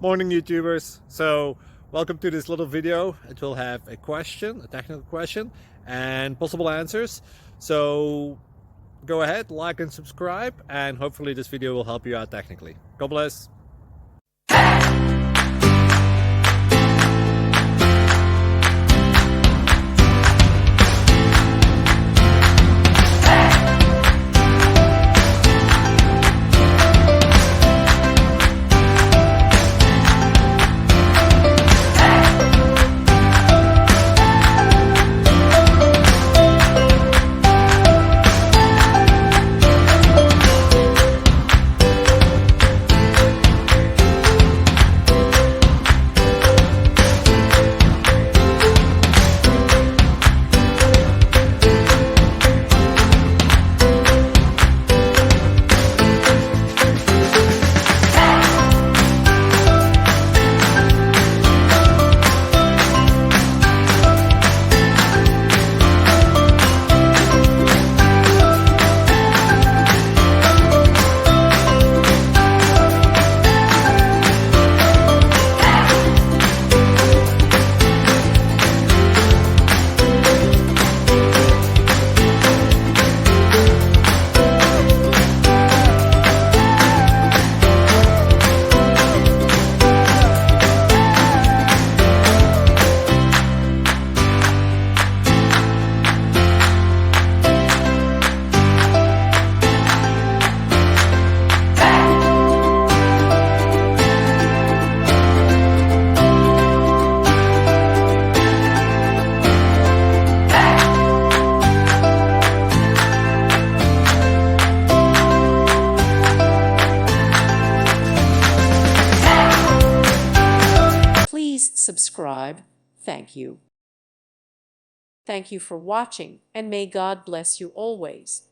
Morning YouTubers. So welcome to this little video. It will have a question, a technical question, and possible answers. So go ahead, like and subscribe, and hopefully this video will help you out technically. God bless. Please subscribe. Thank you. Thank you for watching, and may God bless you always.